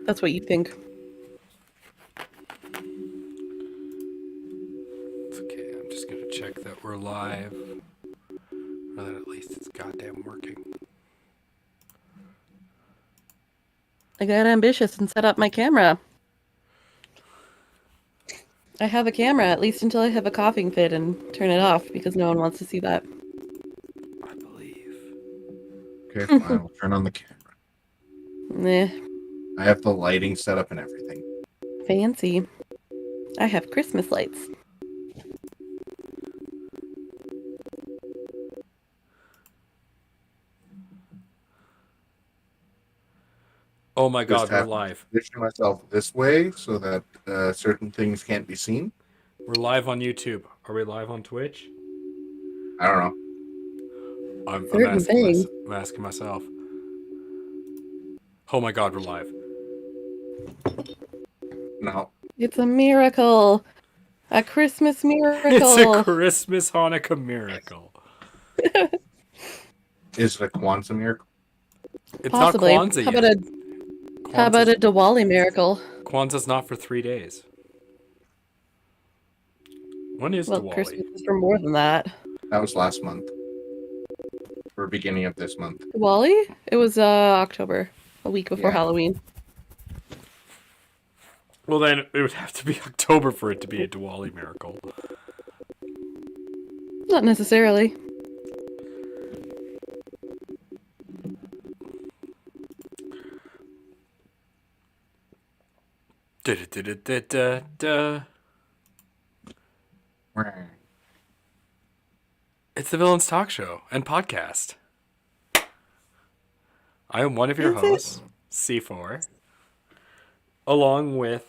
That's what you think. It's okay. I'm just gonna check that we're live, or that at least it's goddamn working. I got ambitious and set up my camera. I have a camera, at least until I have a coughing fit and turn it off because no one wants to see that. I believe. Okay, fine. We'll turn on the camera. Nah, I have the lighting set up and everything. fancy. I have Christmas lights. Oh my Just god, we're have to live. position myself this way so that certain things can't be seen. We're live on YouTube. Are we live on Twitch? I don't know. I'm Certain things. asking myself. Oh my god, we're live. No. It's a miracle. A Christmas miracle. It's a Christmas Hanukkah miracle. Is it a Kwanzaa miracle? It's Possibly. not Kwanzaa How yet. about a Diwali miracle? Kwanzaa's not for 3 days. When is Well, Diwali? Christmas is for more than that. That was last month. Or beginning of this month. Diwali? It was October, a week before Yeah. Halloween. Well, then it would have to be October for it to be a Diwali miracle. Not necessarily. Da-da-da-da-da-da. It's the Villains Talk Show and podcast. I am one of your Is it? hosts, C4, along with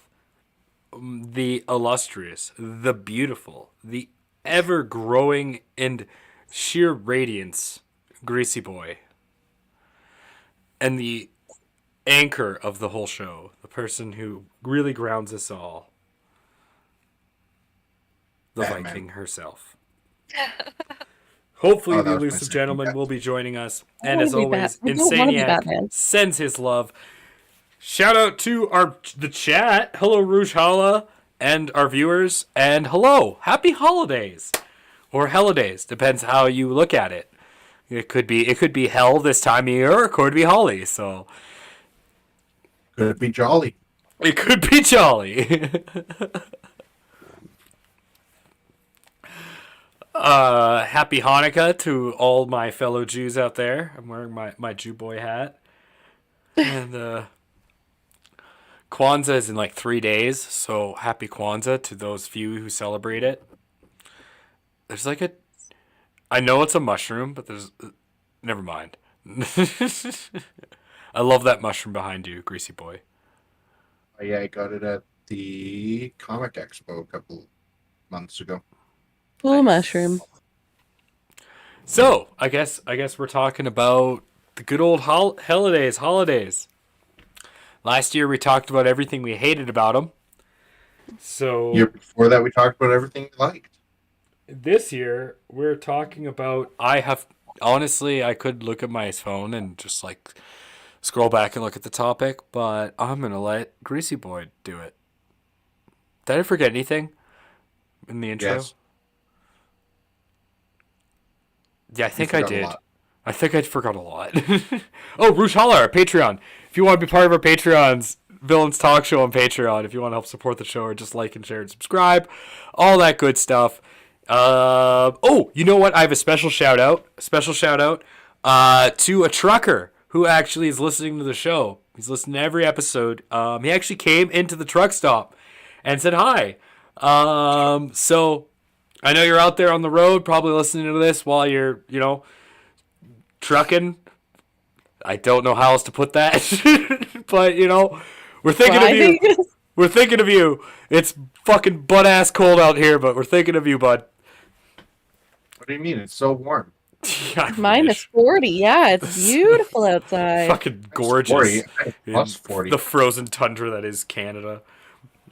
the illustrious, the beautiful, the ever-growing and sheer radiance, Greasy Boy, and the anchor of the whole show, the person who really grounds us all, the Batman. Viking herself. Hopefully, Oh, the that was my elusive second gentleman guess. will be joining us. I And wanna as be always, I don't wanna be Batman. Insaniac sends his love. Shout out to the chat. Hello, Rouge Hala, and our viewers. And hello, happy holidays, or Hellidays, depends how you look at it. It could be hell this time of year, or it could be holly. So Could it be jolly? it could be jolly. Happy Hanukkah to all my fellow Jews out there. I'm wearing my Jew boy hat. And Kwanzaa is in like 3 days, so happy Kwanzaa to those few who celebrate it. There's like I know it's a mushroom, but there's... Never mind. I love that mushroom behind you, Greasy Boy. Oh, yeah, I got it at the Comic Expo a couple months ago. Full Nice. mushroom. So, I guess we're talking about the good old holidays. Last year we talked about everything we hated about them. So Year before that, we talked about everything we liked. this year we're talking about. Honestly, I could look at my phone and just like scroll back and look at the topic, but I'm gonna let Greasy Boy do it. Did I forget anything in the intro? Yes. Yeah, I think You I forgot a did. lot. I think I forgot a lot. Oh, Rouge Holler, our Patreon. If you want to be part of our Patreons, Villains Talk Show on Patreon, if you want to help support the show or just like and share and subscribe, all that good stuff. Oh, you know what? I have a special shout out. To a trucker who actually is listening to the show. He's listening to every episode. He actually came into the truck stop and said hi. So I know you're out there on the road, probably listening to this while you're, trucking. I don't know how else to put that, but we're thinking of you. Driving? We're thinking of you. It's fucking butt ass cold out here, but we're thinking of you, bud. What do you mean? It's so warm. I Minus wish. 40. Yeah, it's beautiful outside. Fucking gorgeous. 40. In Plus 40. The frozen tundra that is Canada.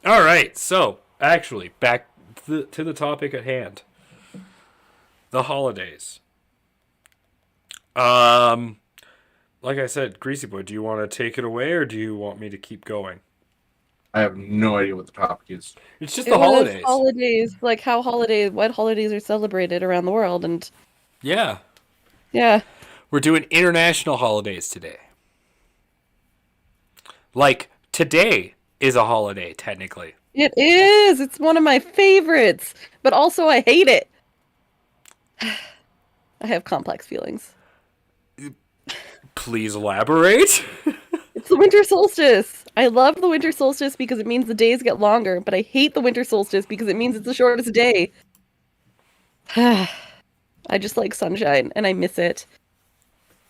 All right, so actually back to the topic at hand. The holidays. like I said, Greasy Boy, do you want to take it away or do you want me to keep going? I have no idea what the topic is. It's just It the was holidays. holidays, like what holidays are celebrated around the world, and Yeah. yeah, We're doing international holidays today. Like, today is a holiday, technically. it is. It's one of my favorites, but also I hate it. I have complex feelings. Please elaborate. It's the winter solstice. I love the winter solstice because it means the days get longer, but I hate the winter solstice because it means it's the shortest day. I just like sunshine and I miss it.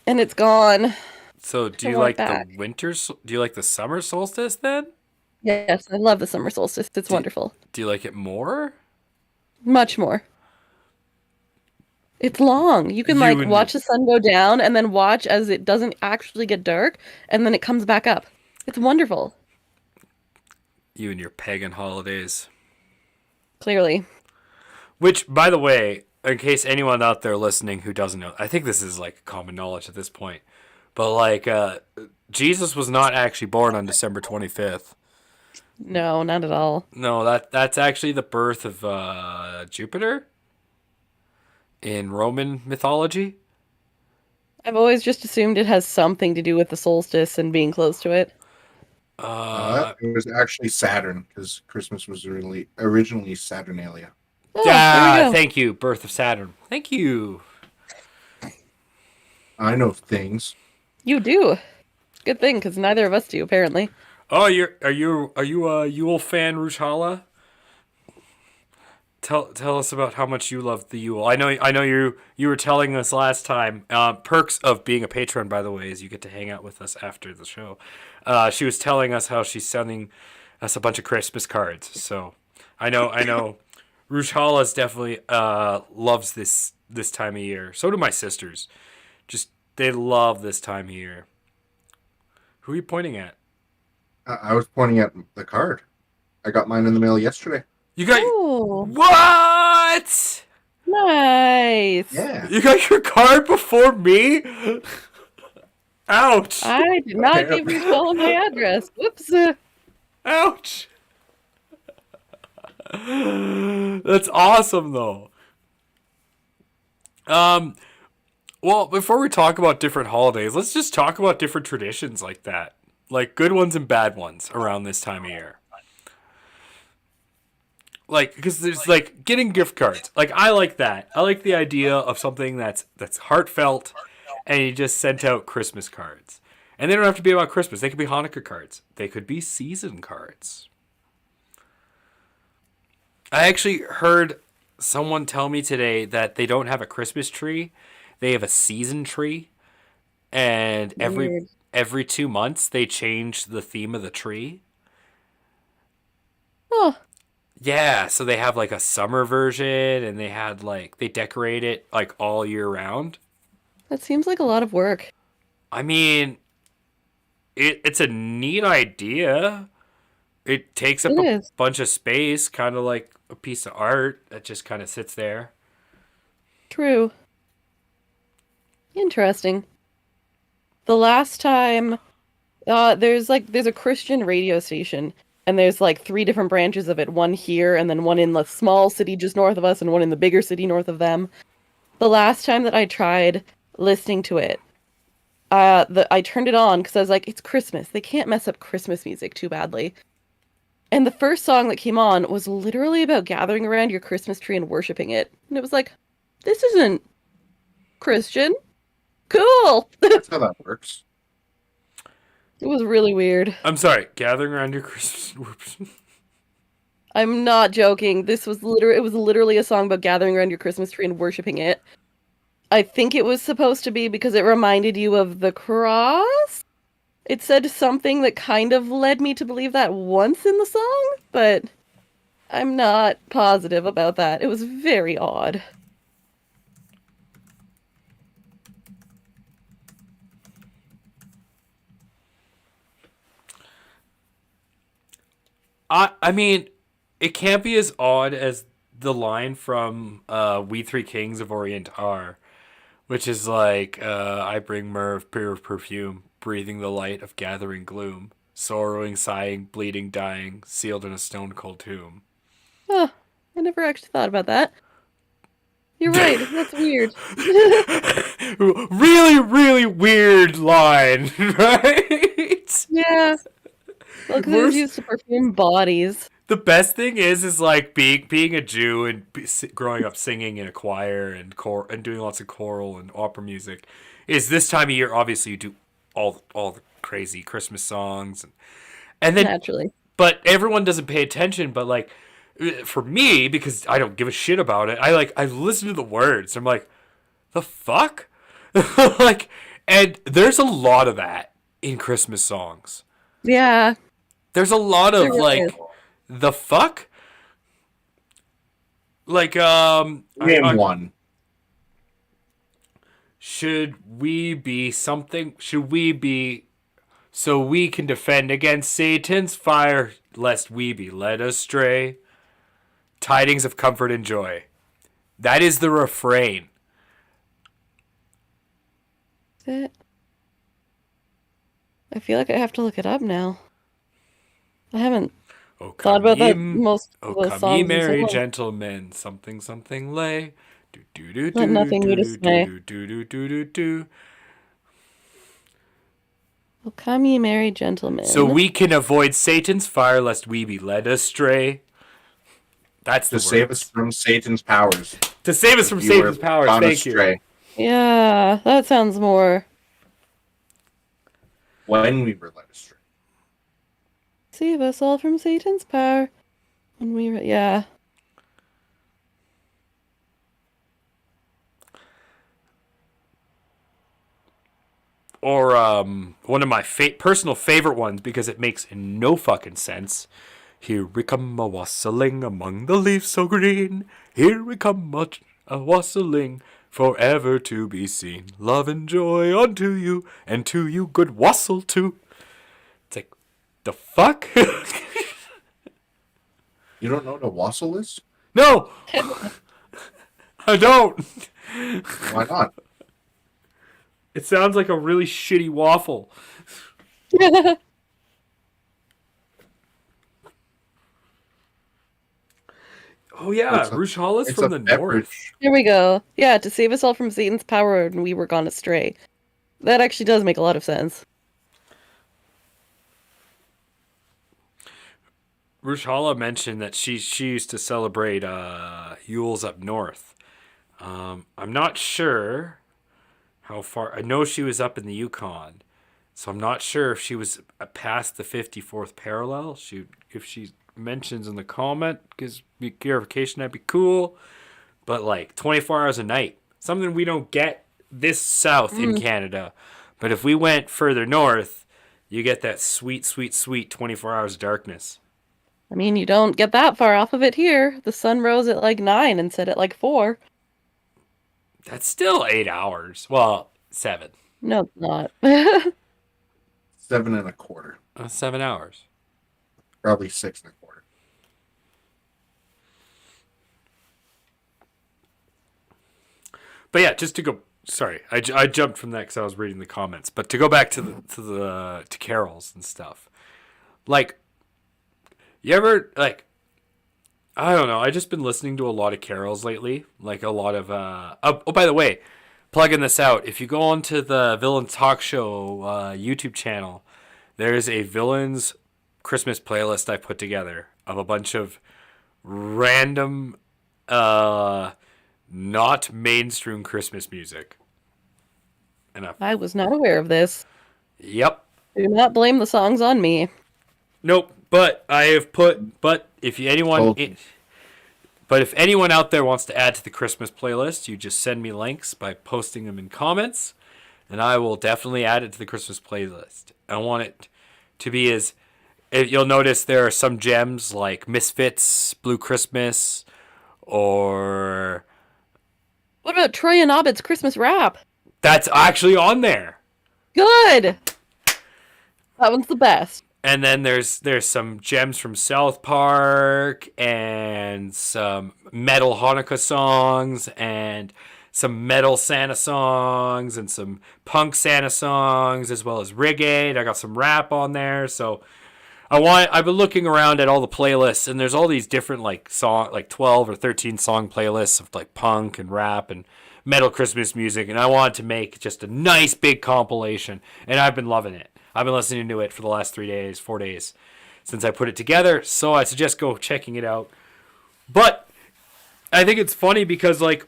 And it's gone. So, do I you want it like the back. winter? Do you like the summer solstice then? Yes, I love the summer solstice. It's Do, wonderful. do you like it more? Much more. It's long. You can You like and your watch the sun go down and then watch as it doesn't actually get dark and then it comes back up. It's wonderful. pagan holidays. Clearly. Which, by the way, in case anyone out there listening who doesn't know, I think this is like common knowledge at this point. But like, Jesus was not actually born on December 25th. No, not at all. No, that's actually the birth of Jupiter in Roman mythology. I've always just assumed it has something to do with the solstice and being close to it. It was actually Saturn because Christmas was originally Saturnalia. Oh, there we Yeah, go. thank you, birth of Saturn. Thank you. I know things. You do. Good thing, because neither of us do, apparently. Oh, are you a Yule fan, Rushala? Tell us about how much you love the Yule. I know you were telling us last time. Perks of being a patron, by the way, is you get to hang out with us after the show. She was telling us how she's sending us a bunch of Christmas cards. So I know, Rushala's definitely loves this time of year. So do my sisters. Just they love this time of year. Who are you pointing at? I was pointing at the card. I got mine in the mail yesterday. You got Oh, what? nice. Yeah. You got your card before me? Ouch! I did not give Michelle my address. Whoops. Ouch! That's awesome, though. Um, well, before we talk about different holidays, let's just talk about different traditions like that, like good ones and bad ones around this time of year. Like, because there's like getting gift cards. Like, I like that. I like the idea of something that's heartfelt, and you just sent out Christmas cards. And they don't have to be about Christmas. They could be Hanukkah cards. They could be season cards. I actually heard someone tell me today that they don't have a Christmas tree. They have a season tree, and every Weird. every 2 months they change the theme of the tree. Oh, Yeah, so they have like a summer version, and they decorate it like all year round. that seems like a lot of work. I mean, it's a neat idea. It takes It up a is. bunch of space, kind of like a piece of art that just kind of sits there. True. Interesting. The last time, there's a Christian radio station, and there's like three different branches of it. One here, and then one in the small city just north of us, and one in the bigger city north of them. The last time that I tried listening to it, I turned it on because I was like, it's Christmas. They can't mess up Christmas music too badly. And the first song that came on was literally about gathering around your Christmas tree and worshiping it. And it was like, this isn't Christian. Cool. It That's how that works. was really weird. I'm sorry, gathering around your Christmas. I'm not joking. It was literally a song about gathering around your Christmas tree and worshiping it. I think it was supposed to be because it reminded you of the cross. It said something that kind of led me to believe that once in the song, but I'm not positive about that. It was very odd. I mean, it can't be as odd as the line from We Three Kings of Orient are, which is like, I bring myrrh of pure perfume, breathing the light of gathering gloom, sorrowing, sighing, bleeding, dying, sealed in a stone cold tomb. Huh. I never actually thought about that. You're right. That's weird. Really, really weird line, right? Yeah. Well, because it was Worst. used to perfume bodies. The best thing is like being a Jew and growing up singing in a choir and and doing lots of choral and opera music. Is this time of year? Obviously, you do all the crazy Christmas songs, and then Naturally. but everyone doesn't pay attention. But like for me, because I don't give a shit about it, I listen to the words. I'm like, the fuck, like, and there's a lot of that in Christmas songs. Yeah. There's a lot There of really is. like, the fuck, like Name one. should we be something? Should we be so we can defend against Satan's fire, lest we be led astray? Tidings of comfort and joy. That is the refrain. Is it? I feel like I have to look it up now. I haven't Oh thought come about ye, that most of the come ye songs in so merry long. gentlemen, something something lay. Do do do Let do nothing do new do dismay. do do do do do do. Oh, come ye merry So gentlemen. we can avoid Satan's fire, lest we be led astray. That's the To save us words. from Satan's powers. To save us If from you were Satan's powers. gone Thank you. astray Yeah, that sounds more. when we were led astray. Save us all from Satan's power. When we, yeah. Or one of my personal favorite ones because it makes no fucking sense. Here we come a wassailing among the leaves so green. Here we come a wassailing forever to be seen. Love and joy unto you, and to you good wassail too. It's like, the fuck? You don't know what a wassail is? No! I don't! Why not? It sounds like a really shitty waffle. Oh yeah, It's a, Rouge Hall is it's from a the north. beverage. Here we go. Yeah, to save us all from Satan's power when we were gone astray. That actually does make a lot of sense. Rushala mentioned that she used to celebrate Yule's up north. I'm not sure how far. I know she was up in the Yukon, so I'm not sure if she was past the 54th parallel. If she mentions in the comment, gives me clarification, that'd be cool. But like 24 hours a night, something we don't get this south in Canada. But if we went further north, you get that sweet, sweet, sweet 24 hours of darkness. I mean, you don't get that far off of it here. The sun rose at like 9 and set at like 4. That's still 8 hours. Well, 7. No, it's not. 7.25. 7 hours. Probably 6.25. But yeah, just to go. Sorry, I jumped from that because I was reading the comments. But to go back to the carols and stuff, like, you ever like, I don't know. I just been listening to a lot of carols lately. Like a lot of oh, by the way, plugging this out. If you go onto the Villains Talk Show YouTube channel, there's a Villains Christmas playlist I put together of a bunch of random not mainstream Christmas music. And I was not aware of this. yep. Do not blame the songs on me. Nope. But I have put. But if anyone, Told you. but if anyone out there wants to add to the Christmas playlist, you just send me links by posting them in comments, and I will definitely add it to the Christmas playlist. I want it to be as. You'll notice there are some gems like Misfits, Blue Christmas, or What about Troy and Abed's Christmas rap? that's actually on there. Good! That one's the best. And then there's some gems from South Park and some metal Hanukkah songs and some metal Santa songs and some punk Santa songs, as well as reggae. I got some rap on there. So I've been looking around at all the playlists, and there's all these different like 12 or 13 song playlists of like punk and rap and metal Christmas music, and I wanted to make just a nice big compilation, and I've been loving it. I've been listening to it for the last 4 days since I put it together, so I suggest go checking it out. But I think it's funny because like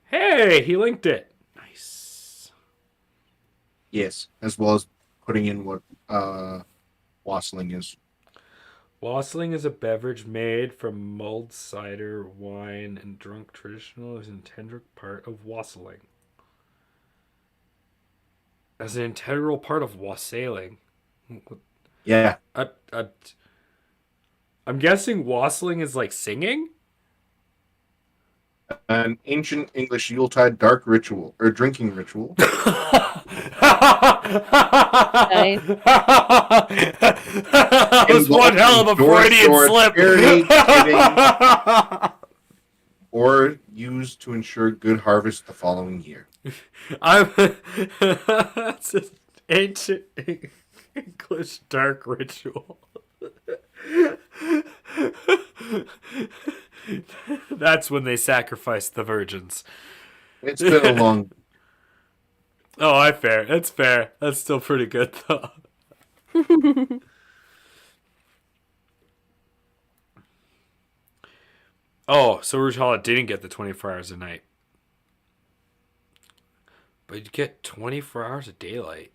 hey, he linked it. Nice. Yes, as well as putting in what wassailing is. Wassailing is a beverage made from mulled cider, wine, and drunk traditional as an integral part of wassailing. As an integral part of wassailing. Yeah. I'm guessing wassailing is like singing? An ancient English Yuletide dark ritual or drinking ritual. Nice. That was one hell of a Freudian slip. Charity, or used to ensure good harvest the following year. That's an ancient English dark ritual. That's when they sacrificed the virgins. It's been a long. Oh, fair. That's fair. That's still pretty good though. Oh, so Rujhala didn't get the 24 hours a night. But you'd get 24 hours of daylight.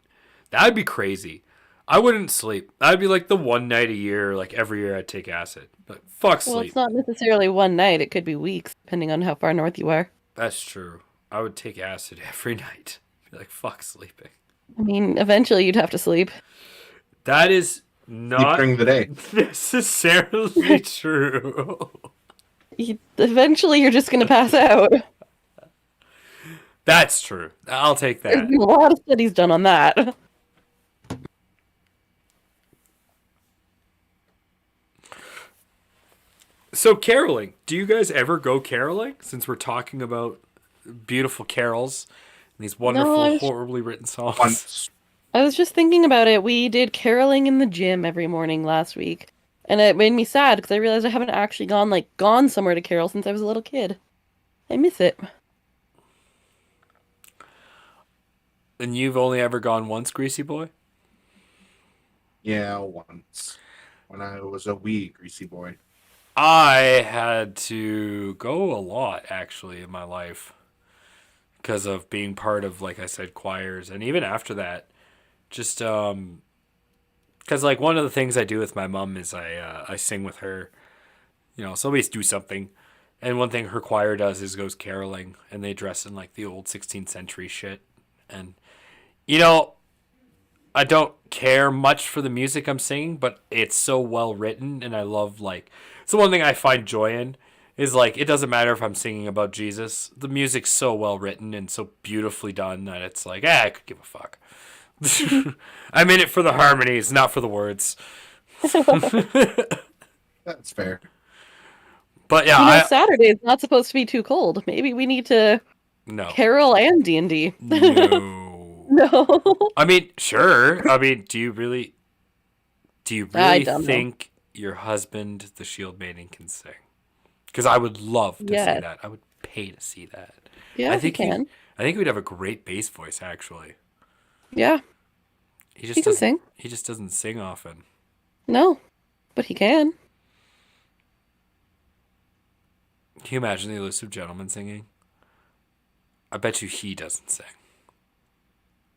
That'd be crazy. I wouldn't sleep. That'd be like the one night a year, like every year I'd take acid. But fuck sleep. Well, it's not necessarily one night. It could be weeks, depending on how far north you are. That's true. I would take acid every night. Be like, fuck sleeping. I mean, eventually you'd have to sleep. That is Sleep not during the day. necessarily true. Eventually you're just going to pass out. That's true. I'll take There's that. been a lot of studies done on that. So caroling. Do you guys ever go caroling? Since we're talking about beautiful carols and these wonderful, horribly written songs. Once. I was just thinking about it. We did caroling in the gym every morning last week. And it made me sad because I realized I haven't actually gone somewhere to carol since I was a little kid. I miss it. And you've only ever gone once, Greasy Boy? Yeah, once. When I was a wee greasy boy. I had to go a lot, actually, in my life. Because of being part of, like I said, choirs. And even after that, just, because, like, one of the things I do with my mom is I sing with her. You know, so we do something. And one thing her choir does is goes caroling. And they dress in, like, the old 16th century shit. And, you know, I don't care much for the music I'm singing, but it's so well written. And I love, like, it's the one thing I find joy in. Is like, it doesn't matter if I'm singing about Jesus. The music's so well written and so beautifully done that it's like, I could give a fuck. I'm in it for the harmonies, not for the words. That's fair. But yeah, Saturday's not supposed to be too cold. Maybe we need to carol and D&D. No. No. I mean, sure. I mean, do you really think your husband, the Shield Maiden, can sing? Because I would love to see that. I would pay to see that. Yeah, I think he can. I think we'd have a great bass voice, actually. Yeah. He can sing. He just doesn't sing often. No, but he can. Can you imagine the Elusive Gentleman singing? I bet you he doesn't sing.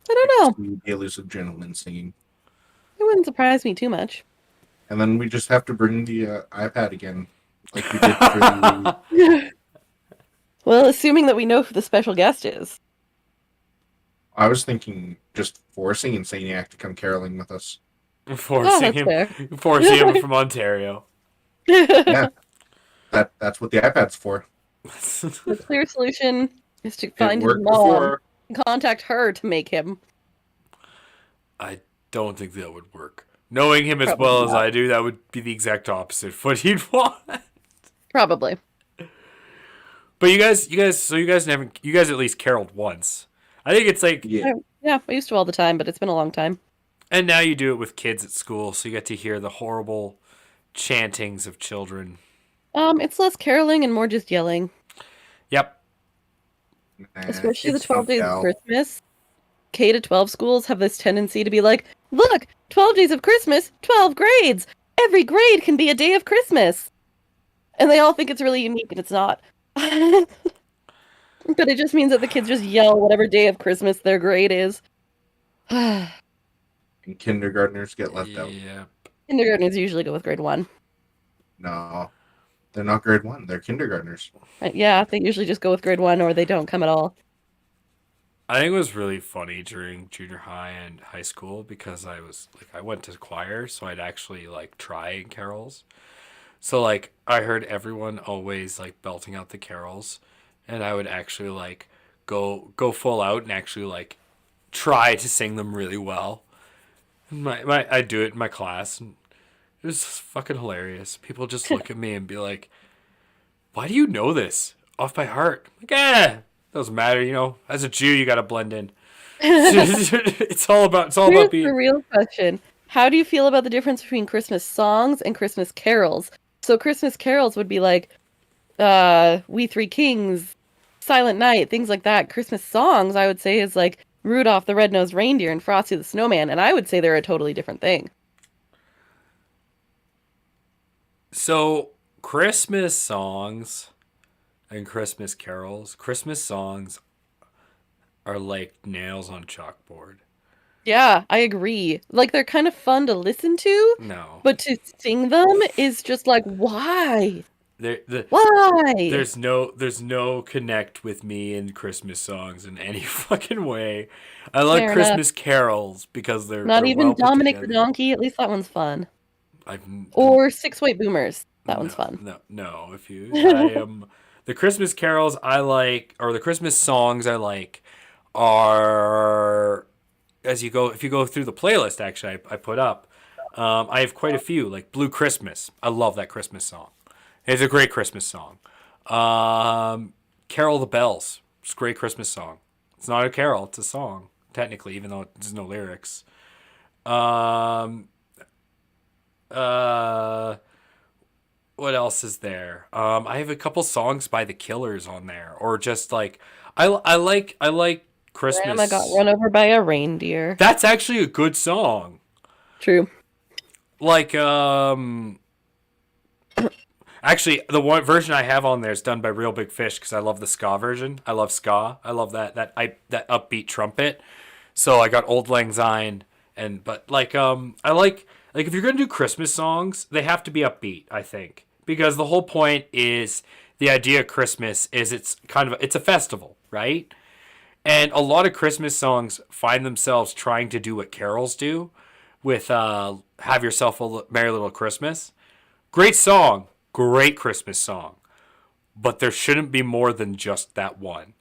I don't know. The Elusive Gentleman singing. It wouldn't surprise me too much. And then we just have to bring the iPad again. Like we did for the... Well, assuming that we know who the special guest is. I was thinking just forcing Insaniac to come caroling with us. Forcing him from Ontario. Yeah. That's what the iPad's for. The clear solution is to find his mom and contact her to make him. I don't think that would work. Knowing him as well as I do, that would be the exact opposite of what he'd want. Probably. But you guys at least caroled once. I think it's like, Yeah. Yeah, I used to all the time, but it's been a long time. and now you do it with kids at school, so you get to hear the horrible chantings of children. It's less caroling and more just yelling. Yep. Especially the Kids 12 don't days of yell. Christmas. K to 12 schools have this tendency to be like, look, 12 days of Christmas, 12 grades. Every grade can be a day of Christmas. And they all think it's really unique, and it's not. But it just means that the kids just yell whatever day of Christmas their grade is. And kindergartners get left out. Yeah. Kindergartners usually go with grade 1. No, they're not grade 1. They're kindergartners. Yeah, they usually just go with grade 1 or they don't come at all. I think it was really funny during junior high and high school because I went to choir, so I'd actually like try in carols. So like I heard everyone always like belting out the carols, and I would actually like go full out and actually like try to sing them really well. My I do it in my class, and it was fucking hilarious. People just look at me and be like, "Why do you know this off by heart?" Like, doesn't matter, you know. As a Jew, you gotta blend in. It's all about Here's the being. real question. How do you feel about the difference between Christmas songs and Christmas carols? So Christmas carols would be like, We Three Kings, Silent Night, things like that. Christmas songs, I would say, is like Rudolph the Red-Nosed Reindeer and Frosty the Snowman, and I would say they're a totally different thing. So Christmas songs and Christmas carols. Christmas songs are like nails on chalkboard. Yeah, I agree. Like, they're kind of fun to listen to, No, but to sing them is just like, why? the Why? there's no connect with me in Christmas songs in any fucking way. I like Fair enough. Christmas carols because Not they're even well put Dominic the together. Donkey, at least that one's fun. I've Or Six White Boomers. That no, one's fun. no. If you, I am the Christmas carols I like, or the Christmas songs I like, are as you go. If you go through the playlist, actually, I put up. I have quite a few, like Blue Christmas. I love that Christmas song. It's a great Christmas song. Carol the Bells. It's a great Christmas song. It's not a carol; it's a song technically, even though there's no lyrics. Um, uh, what else is there? I have a couple songs by the Killers on there, or just like I like Grandma got Christmas. run over by a reindeer. That's actually a good song. True. Like actually the one version I have on there is done by Real Big Fish because I love the ska version. I love ska. I love that upbeat trumpet. So I got Old Lang Syne and but I like if you're gonna do Christmas songs, they have to be upbeat, I think. Because the whole point is the idea of Christmas is it's a festival, right? And a lot of Christmas songs find themselves trying to do what carols do with Have Yourself a Merry Little Christmas. Great song, great Christmas song. But there shouldn't be more than just that one.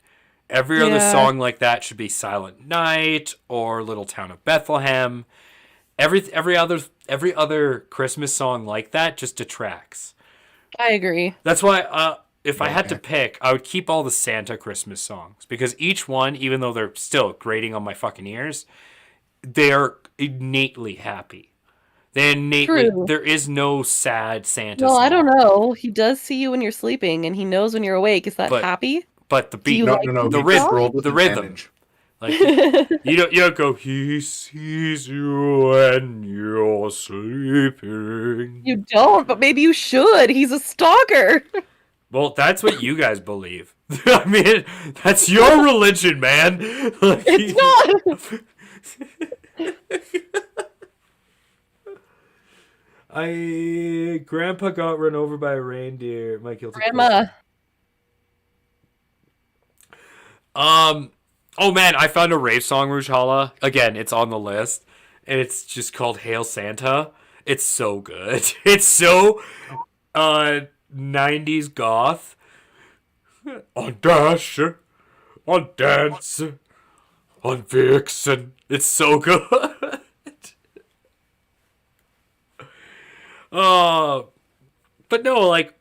Every other Yeah, song like that should be Silent Night or Little Town of Bethlehem. Every other Christmas song like that just detracts. I agree. That's why if I had to Yeah. pick, I would keep all the Santa Christmas songs because each one, even though they're still grating on my fucking ears, they are innately happy. True. There is no sad Santa Well, I don't song, know. He does see you when you're sleeping, and he knows when you're awake. Is that but happy? but the Do beat, you No, like no, no. the He Santa just rhythm, rolled with the rhythm. advantage. Like you don't go. He sees you when you're sleeping. You don't, but maybe you should. He's a stalker. Well, that's what you guys believe. I mean, that's your religion, man. Like, It's not. Grandpa got run over by a reindeer. My guilty Grandma. pleasure. Oh man, I found a rave song, Rujhala. Again, it's on the list, and it's just called "Hail Santa." It's so good. It's so 90s goth. On Dasher, on Dancer, on Vixen. It's so good. Uh, but no, like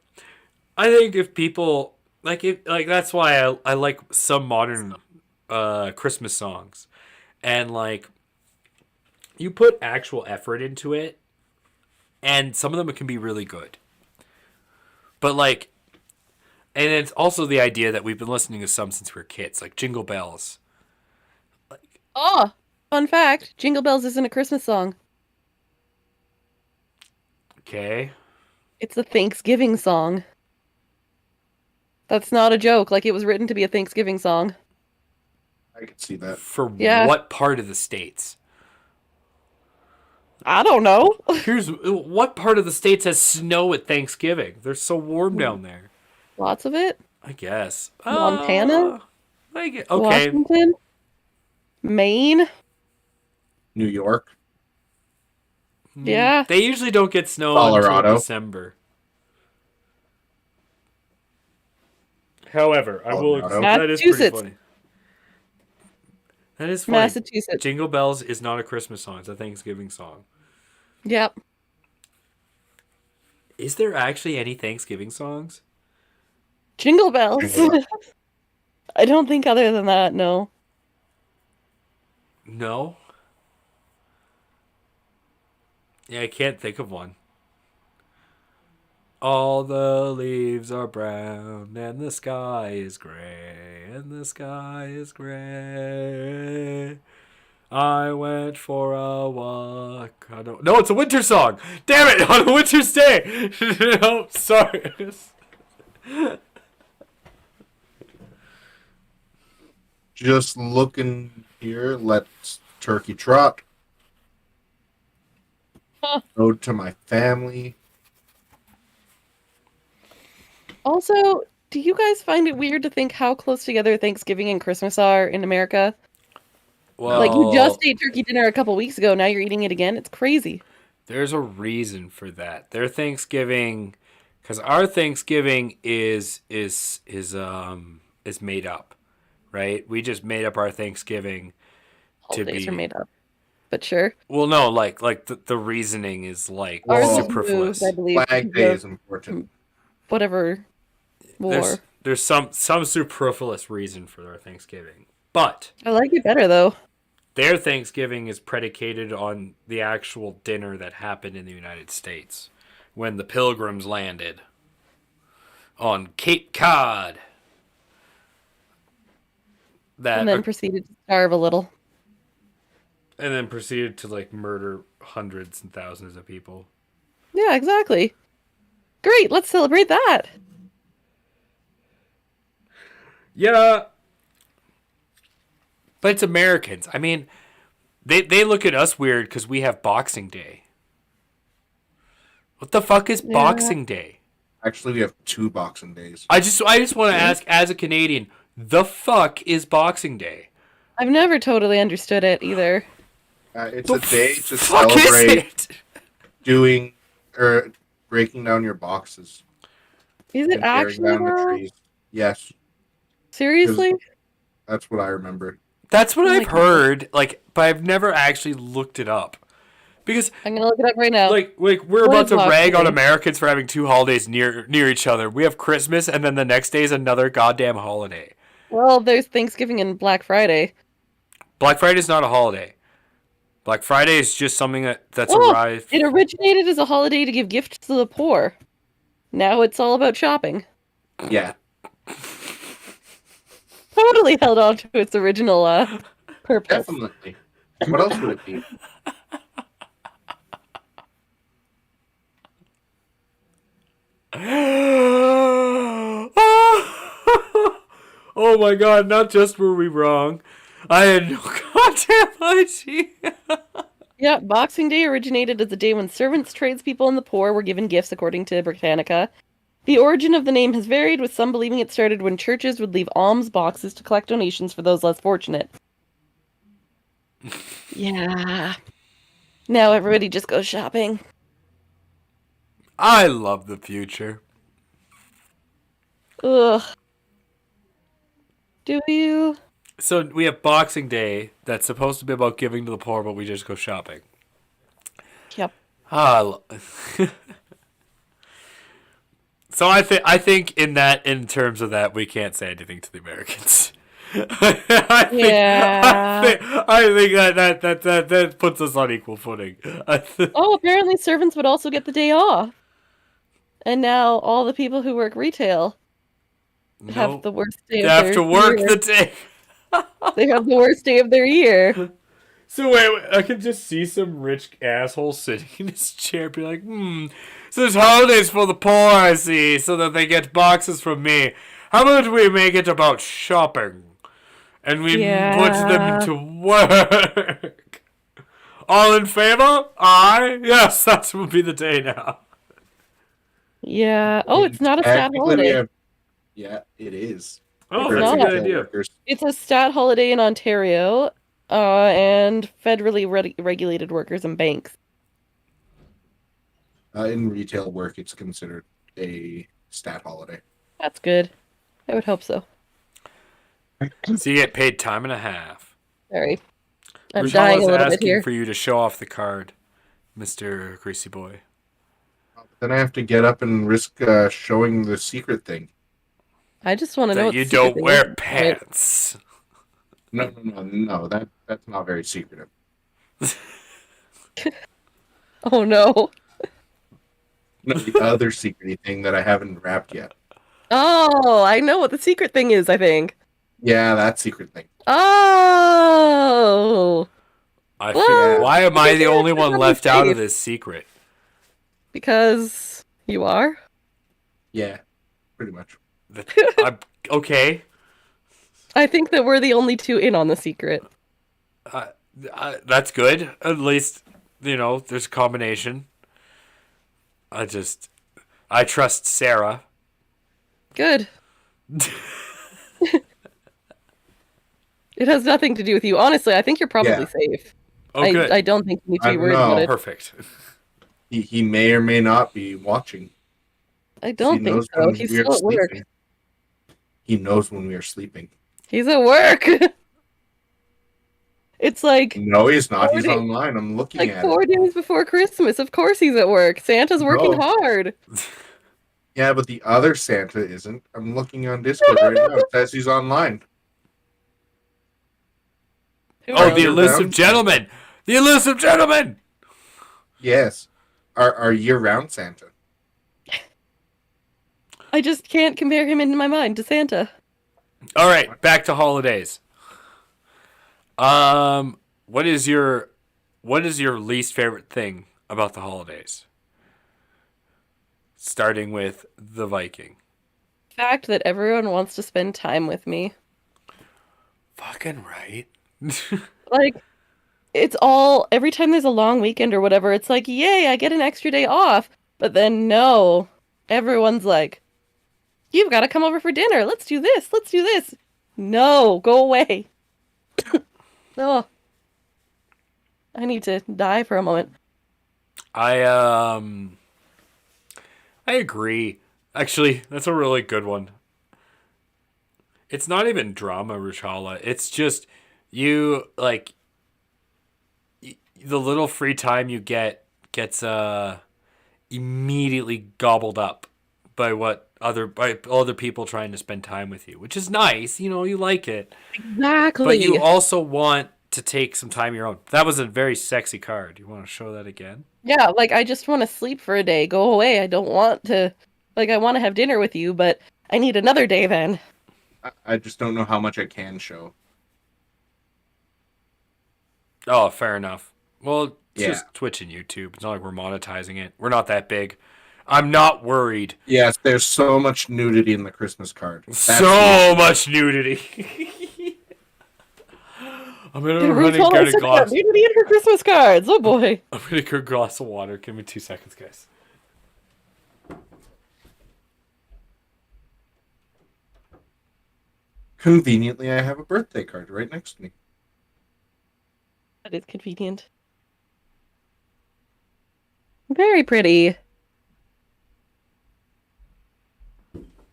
I think if people like that's why I like some modern Christmas songs, and like you put actual effort into it, and some of them can be really good. But like, and it's also the idea that we've been listening to some since we were kids, like Jingle Bells. Oh, fun fact, Jingle Bells isn't a Christmas song. Okay, It's a Thanksgiving song. That's not a joke. Like, it was written to be a Thanksgiving song. I could see that. for Yeah. what part of the states? I don't know. Here's what part of the states has snow at Thanksgiving. They're so warm down there. Lots of it. I guess. Montana, I get okay. Washington, Maine. New York, Yeah. They usually don't get snow until Colorado. December. However, I will. Colorado. That is pretty Massachusetts. funny. That is funny. Massachusetts. Jingle Bells is not a Christmas song. It's a Thanksgiving song. Yep. Is there actually any Thanksgiving songs? Jingle Bells. I don't think other than that, no. No. Yeah, I can't think of one. All the leaves are brown and the sky is gray and the sky is gray. I went for a walk. I don't. No, it's a winter song. Damn it! On a winter's day. No, sorry. Just looking here, let's turkey trot. Huh. Ode to my family. Also, do you guys find it weird to think how close together Thanksgiving and Christmas are in America? Well, Like, you just ate turkey dinner a couple weeks ago, now you're eating it again? It's crazy. there's a reason for that. Their Thanksgiving, because our Thanksgiving is made up, right? We just made up our Thanksgiving to Holidays are be. made up. But sure. Well, no, like the reasoning is like Ours is superfluous. moved, I believe, Flag because Day of is important. whatever war. There's some superfluous reason for their Thanksgiving, but I like it better, though. their Thanksgiving is predicated on the actual dinner that happened in the United States when the Pilgrims landed on Cape Cod. That And then proceeded to starve a little. and then proceeded to like murder hundreds and thousands of people. Yeah, exactly. Great, let's celebrate that. Yeah. But it's Americans. I mean, they look at us weird because we have Boxing Day. What the fuck is Yeah. Boxing Day? Actually, we have 2 Boxing Days. I just want to ask, as a Canadian, the fuck is Boxing Day? I've never totally understood it either. It's a day to Fuck is celebrate it? doing or breaking down your boxes Is and it tearing actually down the though? trees. Yes, Seriously? that's what I remember. That's what Oh my I've God. heard. Like, but I've never actually looked it up because, I'm gonna look it up right now. like we're What about is to Boxing rag on Day? Americans for having 2 holidays near each other. We have Christmas, and then the next day is another goddamn holiday. Well, there's Thanksgiving and Black Friday. Black Friday is not a holiday. Black Friday is just something that's Oh, arrived. it originated as a holiday to give gifts to the poor. Now it's all about shopping. Yeah, Totally held on to its original purpose. definitely. What else would it be? Oh my god, not just were we wrong. I had no goddamn idea. Yeah, Boxing Day originated as a day when servants, tradespeople, and the poor were given gifts, according to Britannica. The origin of the name has varied, with some believing it started when churches would leave alms boxes to collect donations for those less fortunate. Yeah. Now everybody just goes shopping. I love the future. Ugh. Do you? So we have Boxing Day that's supposed to be about giving to the poor, but we just go shopping. Yep. Ah, So I think in terms of that we can't say anything to the Americans. Yeah. I think that puts us on equal footing. Oh, apparently servants would also get the day off. And now all the people who work retail have No, the worst day they of have their to work year. the day. They have the worst day of their year. So wait, I can just see some rich asshole sitting in his chair, be like, so there's holidays for the poor, I see, so that they get boxes from me. How about we make it about shopping? And we put them Yeah. to work. All in favor? Aye? Yes, that will be the day now. Yeah. I Oh, mean, it's not a stat technically, we holiday. have. Yeah, it is. Oh, It's For that's a not. good retail idea. workers. It's a stat holiday in Ontario, and federally regulated workers and banks. In retail work, it's considered a stat holiday. That's good. I would hope so. So you get paid time and a half. Sorry. I'm dying a little bit asking here. for you to show off the card, Mr. Greasy Boy. Then I have to get up and risk showing the secret thing. I just want to know That what you the secret don't thing wear is. pants. No. That's not very secretive. Oh no. No, the other secret thing that I haven't wrapped yet. Oh, I know what the secret thing is, I think. Yeah, that secret thing. Oh. Well, Why am I the only one probably left out of safe. this secret? Because you are? Yeah, pretty much. I'm, okay. I think that we're the only two in on the secret. That's good. At least, there's a combination. I trust Sarah. Good. It has nothing to do with you. Honestly, I think you're probably Yeah. safe. Oh, good. I don't think you need to I be don't worried about know. it. Perfect. He may or may not be watching. I He don't think knows so. when He's we are still at work. sleeping. He knows when we are sleeping. He's at work. It's like No, he's not. He's 4 days, online. I'm looking like at 4 it. days before Christmas. Of course he's at work. Santa's working No. hard. Yeah, but the other Santa isn't. I'm looking on Discord right now. It says he's online. Who Oh, knows? the You're elusive round? gentleman! The elusive gentleman! Yes. Our year-round Santa. I just can't compare him in my mind to Santa. All right, back to holidays. What is your least favorite thing about the holidays? Starting with the Viking. Fact that everyone wants to spend time with me. Fucking right. Like, it's all, every time there's a long weekend or whatever, it's like, yay, I get an extra day off. But then, no. Everyone's like, you've got to come over for dinner. Let's do this. Let's do this. No, go away. Oh. I need to die for a moment. I agree. Actually, that's a really good one. It's not even drama, Rushala. It's just you the little free time you gets immediately gobbled up by other people trying to spend time with you, which is nice. You like it, Exactly. but you also want to take some time of your own. That was a very sexy card. You want to show that again? Yeah, like, I just want to sleep for a day. Go away. I don't want to, like, I want to have dinner with you, but I need another day then. I just don't know how much I can show. Oh, fair enough. Well, it's Yeah. just Twitch and YouTube. It's not like we're monetizing it. We're not that big. I'm not worried. Yes, there's so much nudity in the Christmas card. That's So much nudity. I'm gonna run and get a glass. Nudity in her Christmas cards. Oh boy. I'm gonna get a glass of water. Give me 2 seconds, guys. Conveniently, I have a birthday card right next to me. That is convenient. Very pretty.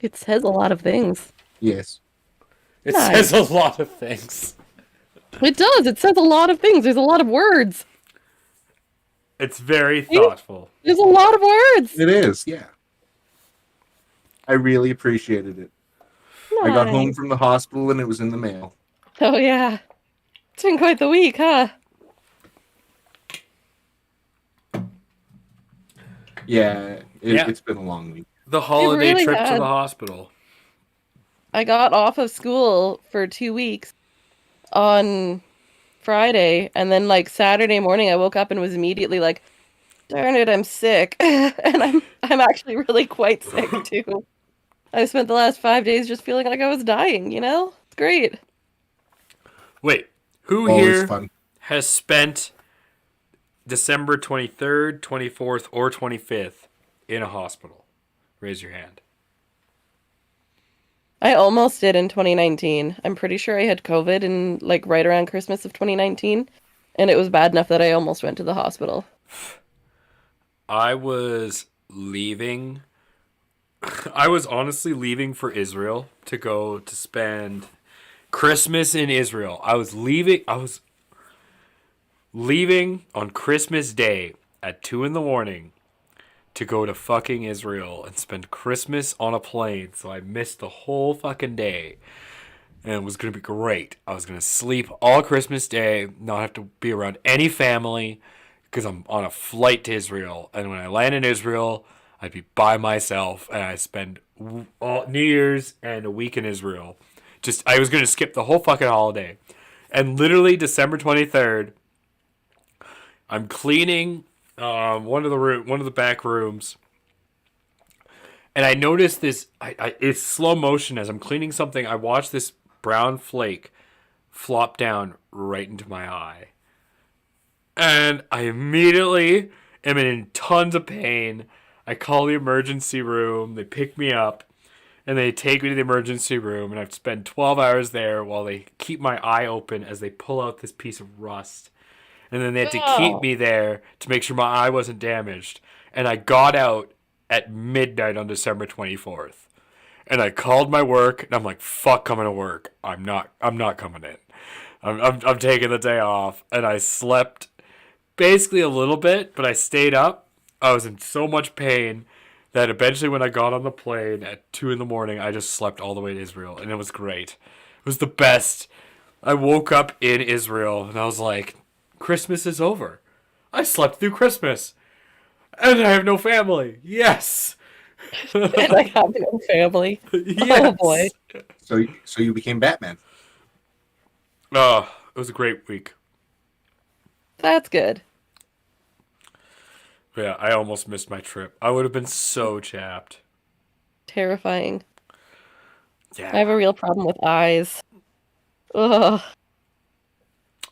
It says a lot of things. Yes. It Nice. says a lot of things. It does. It says a lot of things. There's a lot of words. It's very thoughtful. There's a lot of words. It is, yeah. I really appreciated it. I got home Nice. from the hospital and it was in the mail. Oh yeah. It's been quite the week, huh? Yeah, Yeah, it's been a long week. the It holiday really trip to the had. hospital. I got off of school for 2 weeks on Friday, and then like Saturday morning I woke up and was immediately like, darn it, I'm sick. And I'm actually really quite sick too. I spent the last 5 days just feeling like I was dying, you know? It's great. Wait, who Always here fun. has spent December 23rd, 24th, or 25th in a hospital? Raise your hand. I almost did in 2019. I'm pretty sure I had COVID in like right around Christmas of 2019, and it was bad enough that I almost went to the hospital. I was leaving. I was honestly leaving for Israel to go to spend Christmas in Israel. I was leaving on Christmas Day at 2 in the morning to go to fucking Israel and spend Christmas on a plane. So I missed the whole fucking day. And it was going to be great. I was going to sleep all Christmas Day, not have to be around any family because I'm on a flight to Israel. And when I land in Israel, I'd be by myself and I spend all New Year's and a week in Israel. Just I was going to skip the whole fucking holiday. And literally December 23rd, I'm cleaning one of the back rooms, and I noticed this. It's slow motion as I'm cleaning something. I watch this brown flake flop down right into my eye, and I immediately am in tons of pain. I call the emergency room. They pick me up, and they take me to the emergency room, and I've spent 12 hours there while they keep my eye open as they pull out this piece of rust. And then they had to keep Oh, me there to make sure my eye wasn't damaged. And I got out at midnight on December 24th. And I called my work and I'm like, fuck coming to work. I'm not coming in. I'm taking the day off. And I slept basically a little bit, but I stayed up. I was in so much pain that eventually when I got on the plane at 2 in the morning, I just slept all the way to Israel. And it was great. It was the best. I woke up in Israel and I was like, Christmas is over. I slept through Christmas. And I have no family. Yes. and I have no family. Oh boy, Yes. So you became Batman. Oh, it was a great week. that's good. Yeah, I almost missed my trip. I would have been so chapped. Terrifying. I Yeah. have a real problem with eyes. Ugh.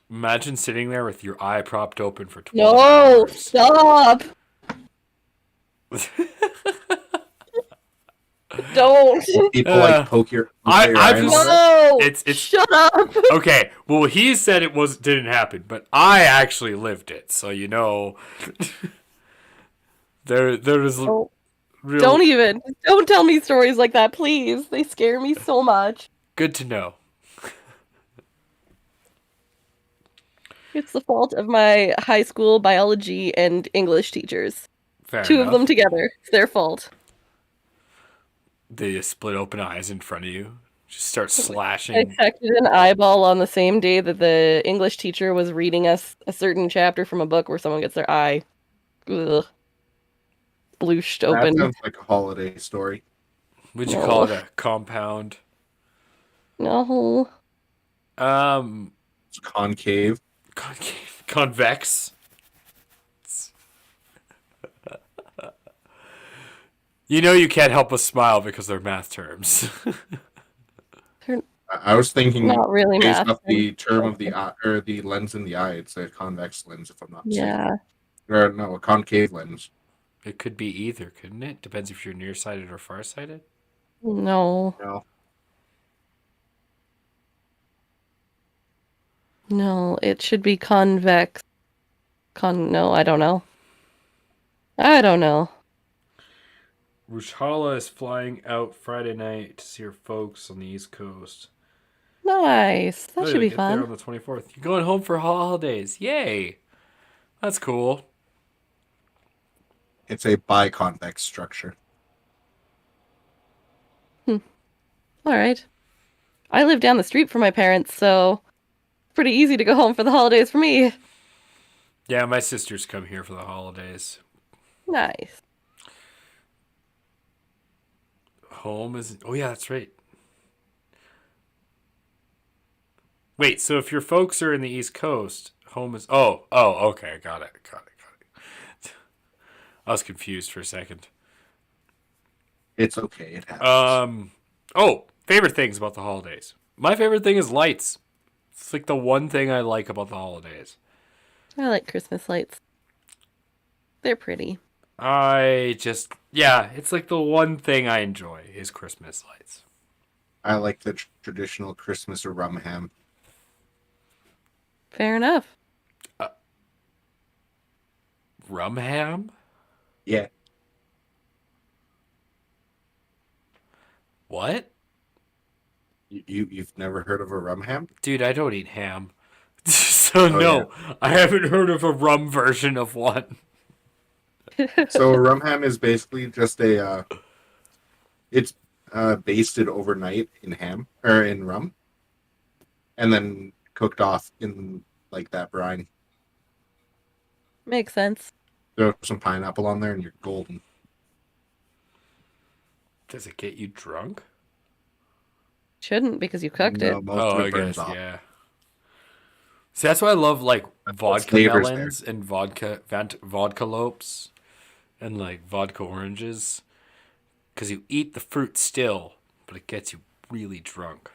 Imagine sitting there with your eye propped open for 12 No, hours. stop. Don't. People like poke out your I've eye and all just that. No. it's Shut up. okay. Well, he said it didn't happen, but I actually lived it, so you know there is Oh, real don't even. Don't tell me stories like that, please. They scare me so much. good to know. It's the fault of my high school biology and English teachers. Fair Two of them enough. together. It's their fault. They split open eyes in front of you. Just start I slashing. detected an eyeball on the same day that the English teacher was reading us a certain chapter from a book where someone gets their eye splooshed That open. sounds like a holiday story. Would you call No. it a compound? No. Um, It's concave. concave, convex. You know you can't help but smile because they're math terms. They're I was thinking not really based math. off the term of the eye or the lens in the eye, it's a convex lens, if I'm not mistaken. Yeah. Or no, a concave lens. It could be either, couldn't it? Depends if you're nearsighted or farsighted. No. No. No. It should be convex. No, I don't know. I don't know. Rushala is flying out Friday night to see her folks on the East Coast. Nice. Oh, That should they be get there fun. on the 24th. You're going home for holidays. Yay. That's cool. It's a biconvex structure. All right. I live down the street from my parents, so it's pretty easy to go home for the holidays for me. Yeah, my sisters come here for the holidays. Nice. Home is. Oh, yeah, that's right. Wait, so if your folks are in the East Coast, home is. Oh, okay. Got it. I was confused for a second. It's okay. It happens. Favorite things about the holidays. My favorite thing is lights. It's like the one thing I like about the holidays. I like Christmas lights. They're pretty. It's like the one thing I enjoy is Christmas lights. I like the traditional Christmas or rum ham. Fair enough. Rum ham? Yeah. What? You've never heard of a rum ham? Dude, I don't eat ham. So Oh, no, I haven't heard of a rum version of one. So a rum ham is basically just it's basted overnight in ham or in rum, and then cooked off in like that brine. Makes sense. Throw some pineapple on there, and you're golden. Does it get you drunk? Shouldn't because you cooked No, it. most of I it burns guess, off. yeah. See, that's why I love like vodka flavors melons and vodka lopes and like vodka oranges, because you eat the fruit still, but it gets you really drunk.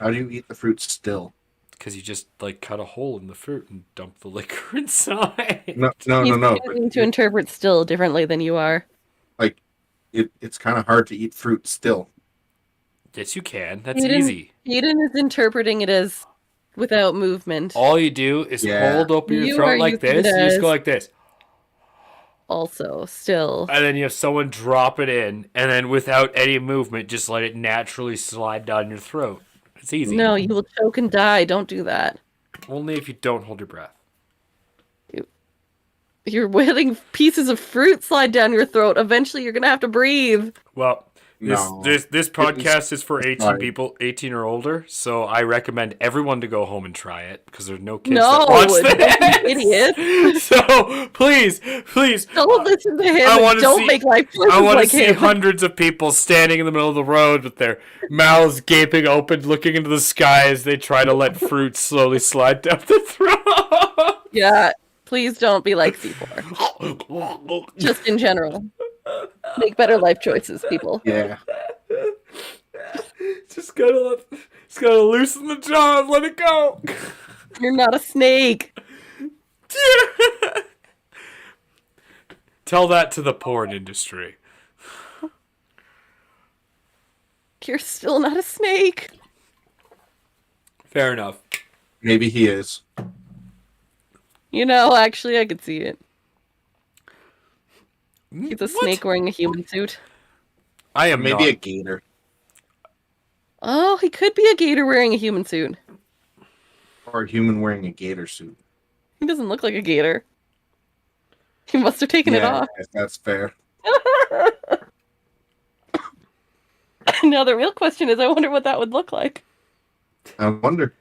How do you eat the fruit still? Because you just like cut a hole in the fruit and dump the liquor inside. He's No. But choosing to interpret still differently than you are. like it's kind of hard to eat fruit still. Yes, you can. That's easy. Eden is interpreting it as without movement. All you do is hold open your You throat are like using it this. You just go as- like this. Also, still. And then you have someone drop it in, and then without any movement, just let it naturally slide down your throat. It's easy. No, you will choke and die. Don't do that. Only if you don't hold your breath. You're letting pieces of fruit slide down your throat. Eventually, you're gonna have to breathe. Well, No. this podcast is for 18 fine. people, 18 or older. So I recommend everyone to go home and try it because there's no kids No, that watch don't be this. idiot. So please, Don't listen to him. I And wanna don't see- make life choices I want like to see him. hundreds of people standing in the middle of the road with their mouths gaping open, looking into the sky as they try to let fruit slowly slide down the throat. Yeah, please don't be like C4. Just in general. Make better life choices, people. Yeah. just gotta loosen the jaw and let it go. You're not a snake. Tell that to the porn industry. You're still not a snake. Fair enough. Maybe he is. You know, actually, I could see it. He's a What? snake wearing a human suit. I am Maybe a not. gator. Oh, he could be a gator wearing a human suit. Or a human wearing a gator suit. He doesn't look like a gator. He must have taken it Yeah, off. if that's fair. Now the real question is, I wonder what that would look like. I wonder.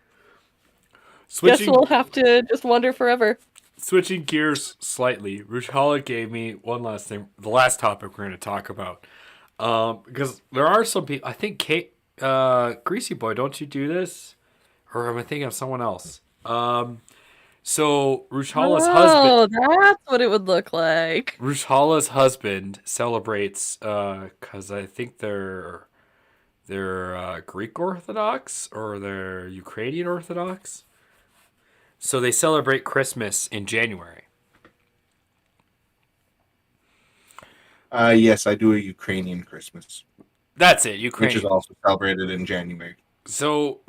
Guess we'll have to just wonder forever. Switching gears slightly, Rujhala gave me one last thing, the last topic we're going to talk about. Because there are some people, I think Kate, Greasy Boy, don't you do this? Or am I thinking of someone else? So Rujhala's husband, that's what it would look like. Rujhala's husband celebrates, because I think they're Greek Orthodox or they're Ukrainian Orthodox. So they celebrate Christmas in January. Yes, I do a Ukrainian Christmas, That's it, which Ukrainian. is also celebrated in January. So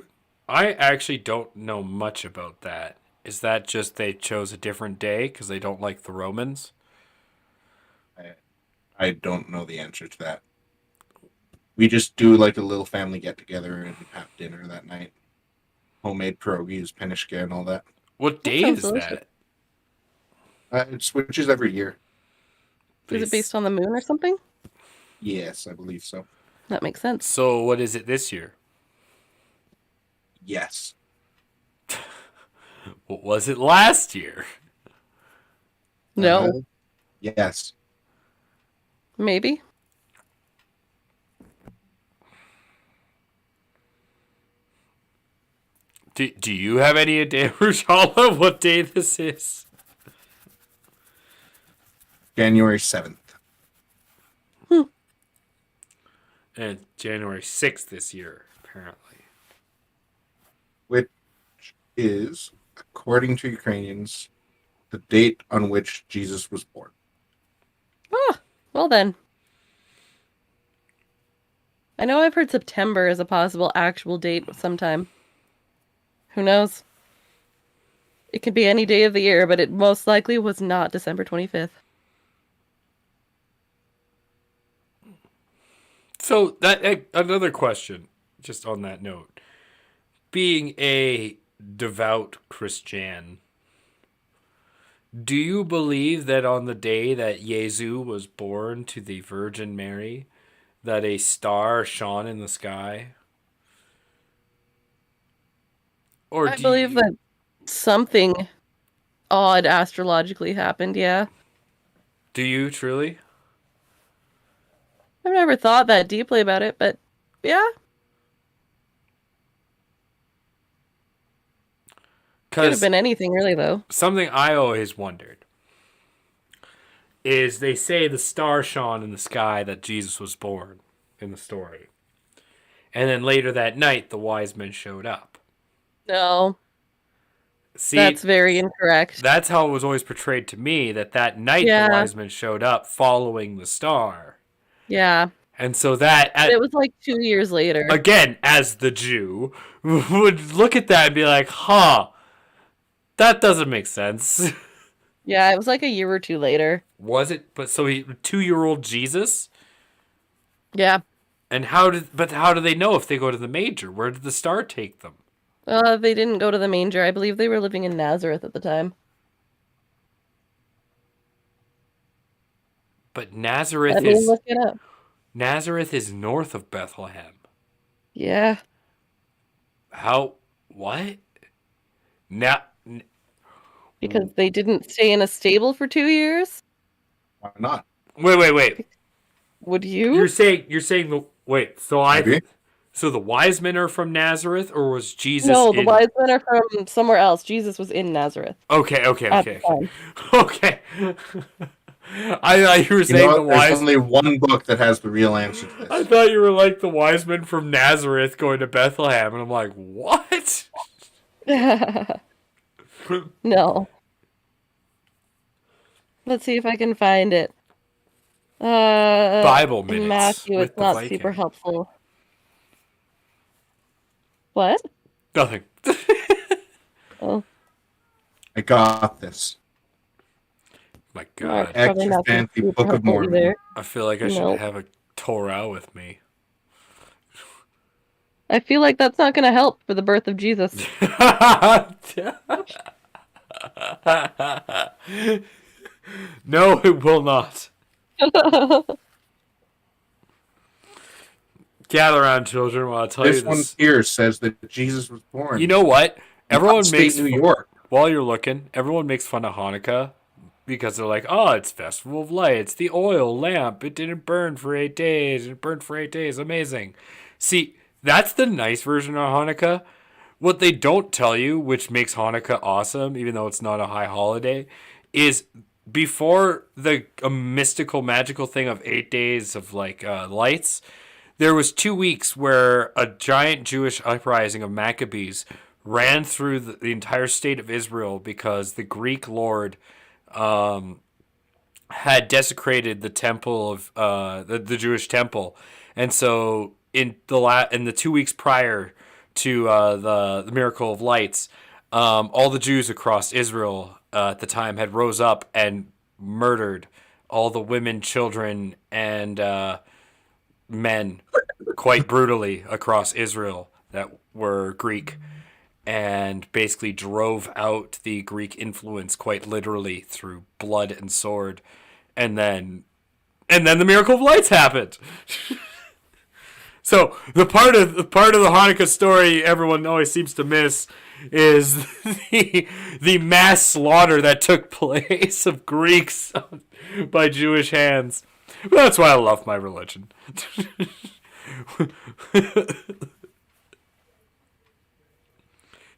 I actually don't know much about that. Is that just they chose a different day because they don't like the Romans? I don't know the answer to that. We just do like a little family get together and have dinner that night. Homemade pierogies, penishka, and all that. What day sounds is delicious. that? It switches every year. Is it based on the moon or something? Yes, I believe so. That makes sense. So what is it this year? Yes. What was it last year? No, Yes. maybe. Do you have any idea, Rujala, what day this is? January 7th. And it's January 6th this year, apparently. Which is, according to Ukrainians, the date on which Jesus was born. Ah, well then. I know I've heard September as a possible actual date sometime. Who knows? It could be any day of the year, but it most likely was not December 25th. So that another question, just on that note. Being a devout Christian, do you believe that on the day that Yesu was born to the Virgin Mary, that a star shone in the sky? Or I do believe you, that something odd astrologically happened, yeah. do you truly? I've never thought that deeply about it, but yeah, could have Because been anything really, though. something I always wondered is they say the star shone in the sky that Jesus was born in the story. And then later that night, the wise men showed up. No, See, that's very incorrect. that's how it was always portrayed to me, that night the Yeah, wise men showed up following the star. yeah. And so that, But it was like 2 years later. again, as the Jew, would look at that and be like, huh, that doesn't make sense. Yeah, it was like a year or two later. Was it? But so 2-year-old Jesus? Yeah. And how do they know if they go to the manger? Where did the star take them? They didn't go to the manger. I believe they were living in Nazareth at the time. But Nazareth Let me is look it up. Nazareth is north of Bethlehem. Yeah, How? What? Now, because they didn't stay in a stable for 2 years. Why not? wait. Would You're you? saying the wait. Maybe. So the wise men are from Nazareth, or was Jesus No, the in? wise men are from somewhere else. Jesus was in Nazareth at the time. Okay. I thought you were You know saying the what? There's wise. only one book that has the real answer to I this. thought you were like the wise men from Nazareth going to Bethlehem, and I'm like, what? No. Let's see if I can find it. Bible In minutes Matthew, with it's the not Viking. super helpful. What? Nothing. Oh, I got this. My Mark, God, probably Extra not gonna be fancy super Book of helpful Mormon. either. I feel like I should Nope. have a Torah with me. I feel like that's not gonna help for the birth of Jesus. No, it will not. Gather around, children, while I tell This you one this. here says that Jesus was born. You know what? in Everyone upstate makes New York. while you're looking. Everyone makes fun of Hanukkah because they're like, "Oh, it's Festival of Lights. The oil lamp. It didn't burn for 8 days. It burned for 8 days. Amazing." See, that's the nice version of Hanukkah. What they don't tell you, which makes Hanukkah awesome, even though it's not a high holiday, is before the mystical, magical thing of 8 days of lights. There was 2 weeks where a giant Jewish uprising of Maccabees ran through the entire state of Israel because the Greek lord had desecrated the temple of the Jewish temple, and so in the 2 weeks prior to the miracle of lights, all the Jews across Israel at the time had rose up and murdered all the women, children, and men quite brutally across Israel that were Greek, and basically drove out the Greek influence quite literally through blood and sword. And then the miracle of lights happened. So the part of the Hanukkah story everyone always seems to miss is the mass slaughter that took place of Greeks by Jewish hands. That's why I love my religion. Did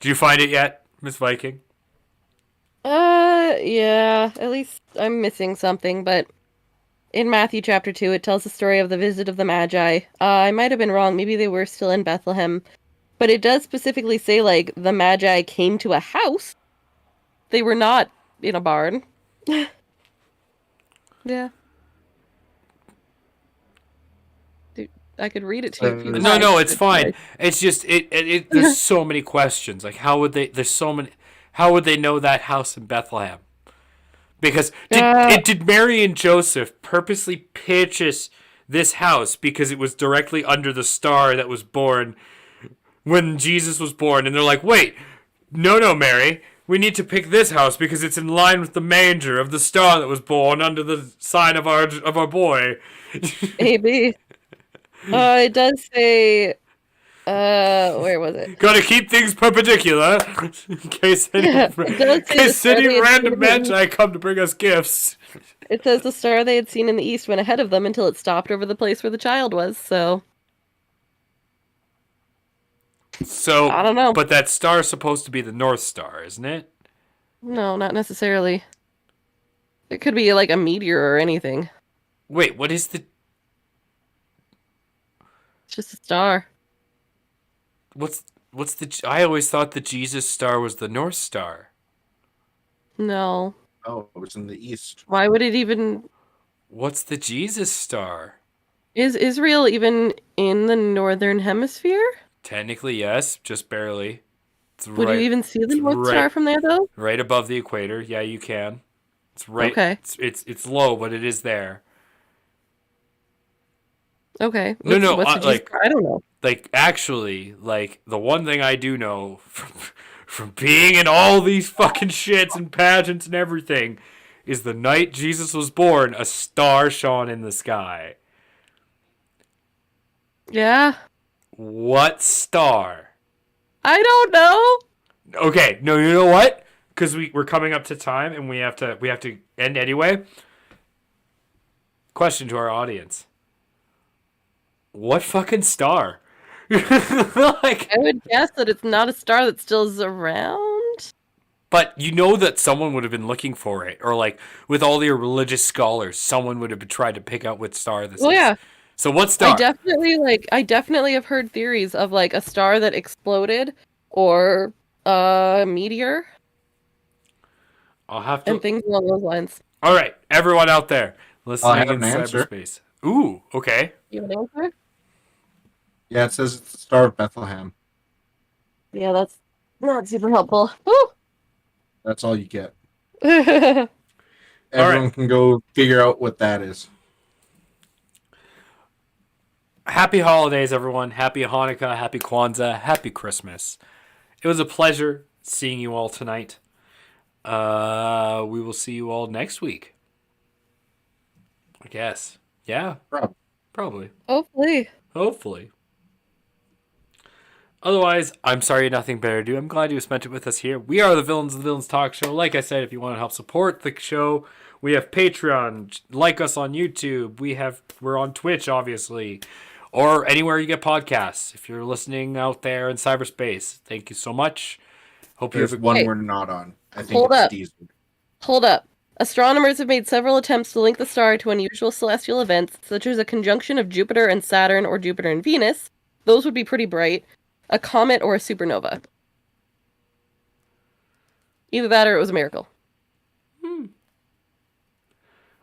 you find it yet, Miss Viking? Yeah, at least I'm missing something, but in Matthew chapter 2, it tells the story of the visit of the Magi. I might have been wrong, maybe they were still in Bethlehem, but it does specifically say, like, the Magi came to a house. They were not in a barn. Yeah. Dude, I could read it to you if you would like. No, it's fine. It's just there's so many questions. Like how would they? There's so many. How would they know that house in Bethlehem? Because did Mary and Joseph purposely purchase this house because it was directly under the star that was born when Jesus was born? And they're like, wait, no, Mary. We need to pick this house because it's in line with the manger of the star that was born under the sign of our boy. Maybe. It does say, where was it? Gotta keep things perpendicular in case any random magi come to bring us gifts. It says the star they had seen in the east went ahead of them until it stopped over the place where the child was, so I don't know. But that star is supposed to be the North Star, isn't it? No, not necessarily. It could be like a meteor or anything. Wait, what is the... It's just a star. What's the... I always thought the Jesus star was the North Star. No. Oh, it was in the east. Why would it even... What's the Jesus star? Is Israel even in the northern hemisphere? Technically, yes, just barely. Would you even see the North Star from there, though? Right above the equator. Yeah, you can. It's right. Okay. It's low, but it is there. Okay. No. I don't know. Like actually, like the one thing I do know from being in all these fucking shits and pageants and everything is the night Jesus was born, a star shone in the sky. Yeah. What star? I don't know. Okay, no, you know what? Because we're coming up to time and we have to end anyway. Question to our audience: what fucking star? I would guess that it's not a star that still is around. But you know that someone would have been looking for it, or like with all your religious scholars, someone would have been trying to pick out what star this is. Yeah. So what star? I definitely have heard theories of like a star that exploded or a meteor. I'll have to... and things along those lines. All right, everyone out there listening in answer. cyberspace. Ooh, okay. You have an answer? Yeah, it says it's the Star of Bethlehem. Yeah, that's not super helpful. Woo! That's all you get. Happy Everyone can go figure out what that is. Happy holidays, everyone. Happy Hanukkah, happy Kwanzaa, happy Christmas. It was a pleasure seeing you all tonight. We will see you all next week. I guess. Yeah. Probably. Hopefully. Otherwise, I'm sorry you had nothing better to do. I'm glad you spent it with us here. We are the Villains of the Villains Talk Show. Like I said, if you want to help support the show, we have Patreon. Like us on YouTube. We're on Twitch, obviously. Or anywhere you get podcasts. If you're listening out there in cyberspace, thank you so much. Hope There's you have one we're not on. I think Hold it's up. Diesel. Hold up. Astronomers have made several attempts to link the star to unusual celestial events, such as a conjunction of Jupiter and Saturn or Jupiter and Venus. Those would be pretty bright. A comet or a supernova. Either that or it was a miracle.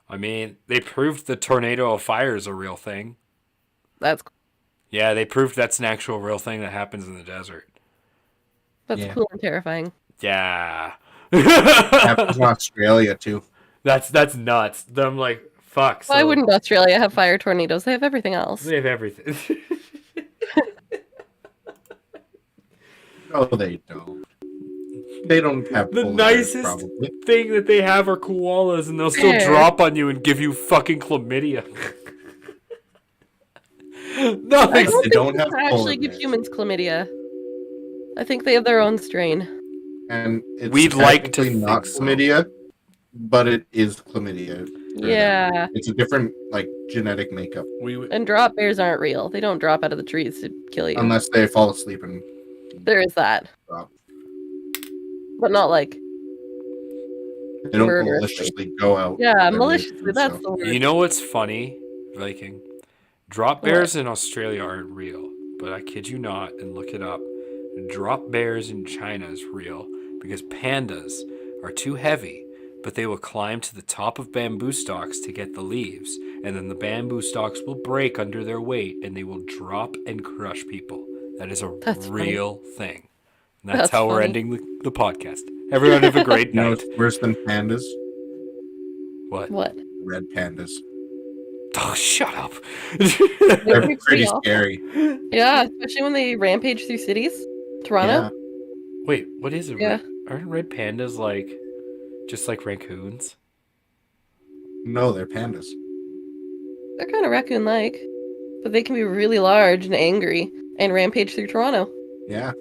I mean, they proved the tornado of fire is a real thing. That's Yeah, they proved that's an actual real thing that happens in the desert. cool and terrifying. Yeah. Happens in Australia too. That's nuts. Them like, fuck. Why wouldn't Australia have fire tornadoes? They have everything else. They have everything. No, they don't. They don't have The polar nicest bears, probably. thing that they have are koalas, and they'll still Yeah. drop on you and give you fucking chlamydia. No, I thanks. don't They think don't they have can actually polar give bears. humans chlamydia. I think they have their own strain. And it's We'd like to technically not think so. chlamydia, but it is chlamydia. for them. Yeah. It's a different like genetic makeup, And drop bears aren't real. They don't drop out of the trees to kill you. unless they fall asleep and There is that. drop. But not like They don't murderously. maliciously go out. Yeah, and maliciously, do that's so. the word. You know what's funny, Viking? Drop What? bears in Australia aren't real, but I kid you not, and look it up. Drop bears in China is real because pandas are too heavy, but they will climb to the top of bamboo stalks to get the leaves, and then the bamboo stalks will break under their weight and they will drop and crush people. That is a That's funny. real thing. And that's That's how we're funny. ending the podcast. Everyone have a great You know night. what's worse than pandas? What? What? Red pandas. Oh, shut up. They're They're pretty pretty awful. scary. Yeah, especially when they rampage through cities. Toronto? Yeah. Wait, what is it? Yeah. Aren't red pandas like just like raccoons? No, they're pandas. They're kind of raccoon-like. But they can be really large and angry and rampage through Toronto. Yeah.